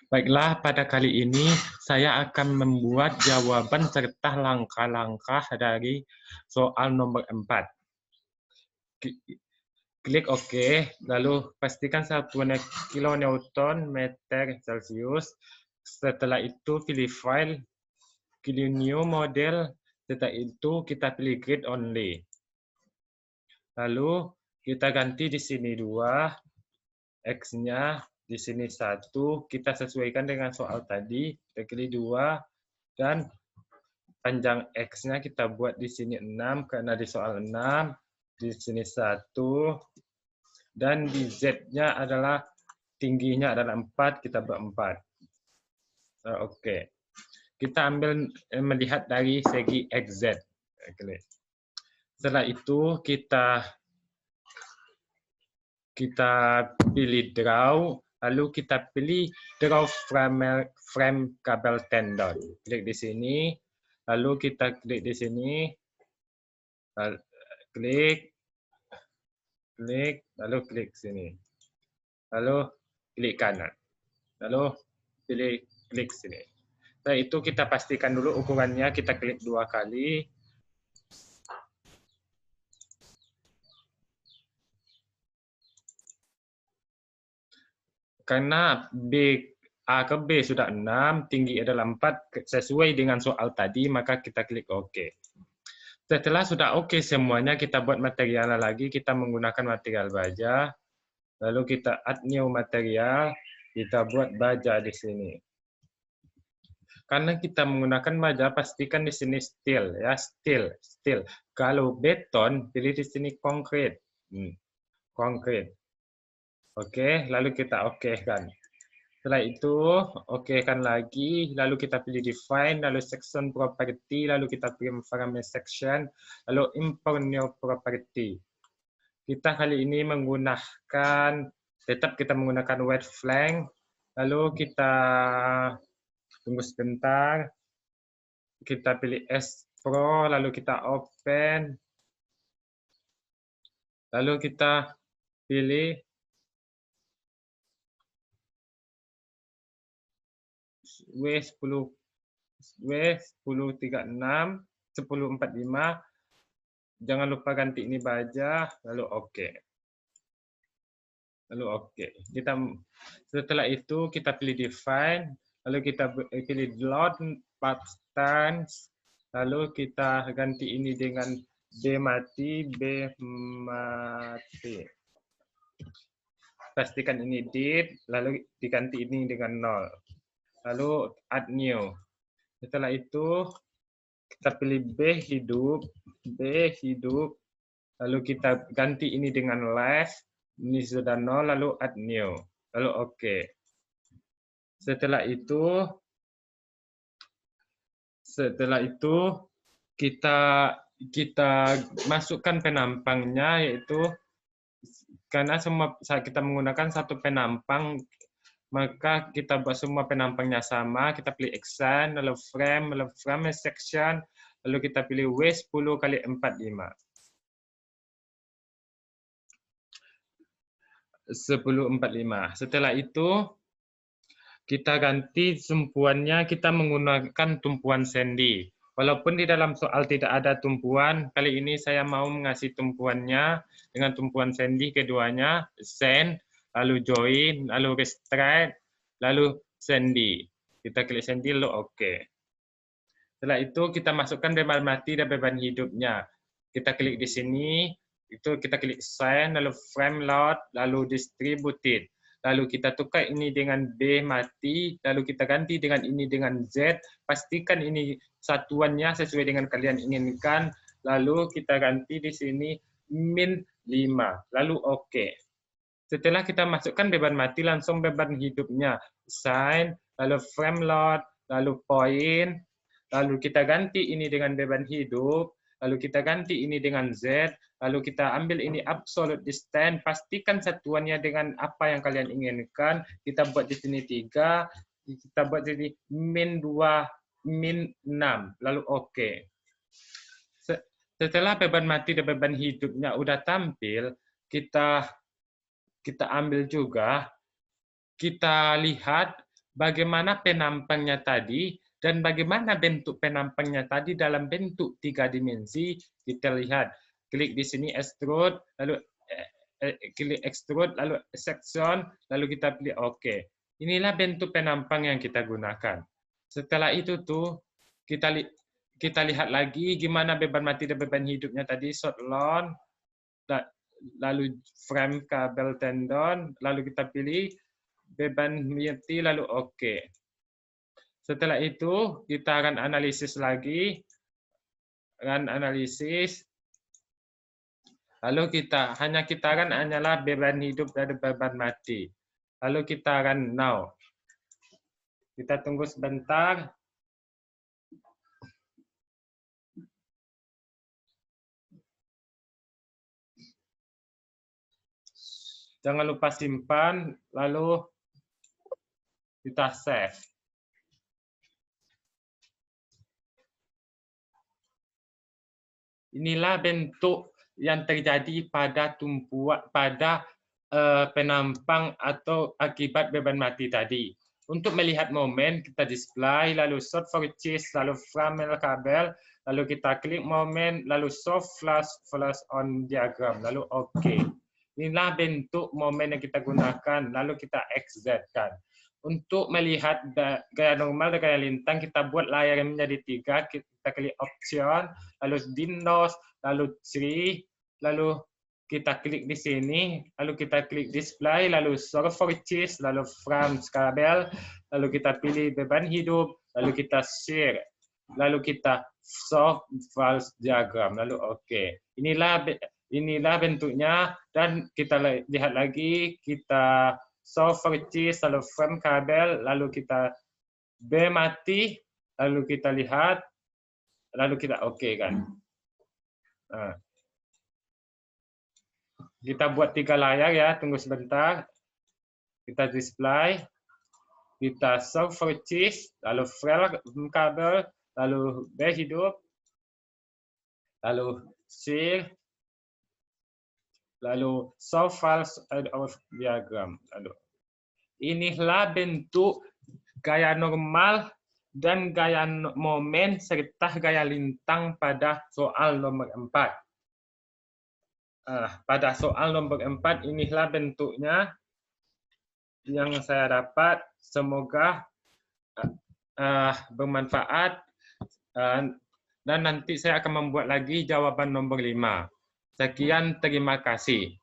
Baiklah, pada kali ini saya akan membuat jawaban serta langkah-langkah dari soal nomor 4. Klik OK, lalu pastikan satuannya kilonewton meter Celsius. Setelah itu pilih file, pilih new model, setelah itu kita pilih grid only. Lalu kita ganti di sini 2, X-nya di sini 1, kita sesuaikan dengan soal tadi, kita pilih 2, dan panjang X-nya kita buat di sini 6, karena di soal 6, di sini 1, dan di Z-nya adalah tingginya adalah 4, kita buat 4. Oke. Kita ambil melihat dari segi XZ. Setelah itu kita pilih draw, lalu kita pilih draw frame kabel tendon. Klik di sini, lalu kita klik di sini, klik, lalu klik sini, lalu klik kanan, lalu pilih klik sini. Setelah itu kita pastikan dulu ukurannya, kita klik 2 kali. Karena A ke B sudah 6, tinggi adalah 4, sesuai dengan soal tadi, maka kita klik OK. Setelah sudah OK semuanya, kita buat materialnya lagi, kita menggunakan material baja, lalu kita add new material, kita buat baja di sini. Karena kita menggunakan baja, pastikan di sini steel, ya, steel. Kalau beton, pilih di sini concrete. Concrete. Oke, lalu kita OK-kan. Setelah itu, OK-kan lagi, lalu kita pilih define, lalu section property, lalu kita pilih parameter section, lalu import new property. Kita kali ini tetap kita menggunakan wet flank, lalu kita tunggu sebentar, kita pilih S Pro, lalu kita open, lalu kita pilih W1036, 1045, jangan lupa ganti ini baja, lalu OK. Lalu OK. Setelah itu kita pilih define, lalu kita pilih load path stance, lalu kita ganti ini dengan B mati. Pastikan ini did, lalu diganti ini dengan 0. Lalu add new. Setelah itu kita pilih B hidup, lalu kita ganti ini dengan less, ini sudah 0, lalu add new, lalu OK. Setelah itu kita masukkan penampangnya, yaitu karena kita menggunakan satu penampang, maka kita buat semua penampangnya sama. Kita pilih extend, lalu frame section, lalu kita pilih W10 kali 45. 1045. Setelah itu kita ganti tumpuannya, kita menggunakan tumpuan Sandy. Walaupun di dalam soal tidak ada tumpuan, kali ini saya mau mengasih tumpuannya dengan tumpuan Sandy keduanya, send, lalu join, lalu restrict, lalu Sandy. Kita klik Sandy, lalu OK. Setelah itu kita masukkan beban mati dan beban hidupnya. Kita klik di sini, itu kita klik sign, lalu frame load, lalu distributed. Lalu kita tukar ini dengan B mati, lalu kita ganti dengan ini dengan Z. Pastikan ini satuannya sesuai dengan kalian inginkan. Lalu kita ganti di sini min 5, lalu OK. Setelah kita masukkan beban mati, langsung beban hidupnya. Sign, lalu frame load, lalu point, lalu kita ganti ini dengan beban hidup, lalu kita ganti ini dengan Z, lalu kita ambil ini absolute distance, pastikan satuannya dengan apa yang kalian inginkan. Kita buat di sini 3, kita buat jadi min 2, min 6, lalu OK. Setelah beban mati dan beban hidupnya udah tampil, kita ambil juga, kita lihat bagaimana penampangnya tadi dan bagaimana bentuk penampangnya tadi dalam bentuk 3 dimensi. Kita lihat, klik di sini extrude, lalu klik extrude, lalu section, lalu kita pilih OK. Inilah bentuk penampang yang kita gunakan. Setelah itu tuh kita lihat lagi gimana beban mati dan beban hidupnya tadi, short load, lalu frame kabel tendon, lalu kita pilih beban mati, lalu OK. Setelah itu kita akan analisis lagi, lalu kita akan hanyalah beban hidup dan beban mati. Lalu kita akan now. Kita tunggu sebentar. Jangan lupa simpan, lalu kita save. Inilah bentuk yang terjadi pada penampang atau akibat beban mati tadi. Untuk melihat momen, kita display, lalu short for cheese, lalu frame kabel, lalu kita klik momen, lalu show flash on diagram, lalu OK. Inilah bentuk momen yang kita gunakan, lalu kita XZ-kan. Untuk melihat gaya normal dan gaya lintang, kita buat layar yang menjadi 3, kita klik option, lalu Windows, lalu 3, lalu kita klik di sini, lalu kita klik display, lalu show for cheese, lalu frame kabel, lalu kita pilih beban hidup, lalu kita share, lalu kita show flash diagram, lalu OK. Inilah bentuknya, dan kita lihat lagi, kita show for cheese, lalu frame kabel, lalu kita B mati, lalu kita lihat, lalu kita OK kan. Nah, kita buat 3 layar ya, tunggu sebentar. Kita display, kita show for cheese, lalu frame kabel, lalu B hidup, lalu share, lalu show files of diagram. Lalu inilah bentuk gaya normal dan gaya momen serta gaya lintang pada soal nomor 4. Pada soal nomor 4 inilah bentuknya yang saya dapat. Semoga bermanfaat, dan nanti saya akan membuat lagi jawaban nomor 5. Sekian, terima kasih.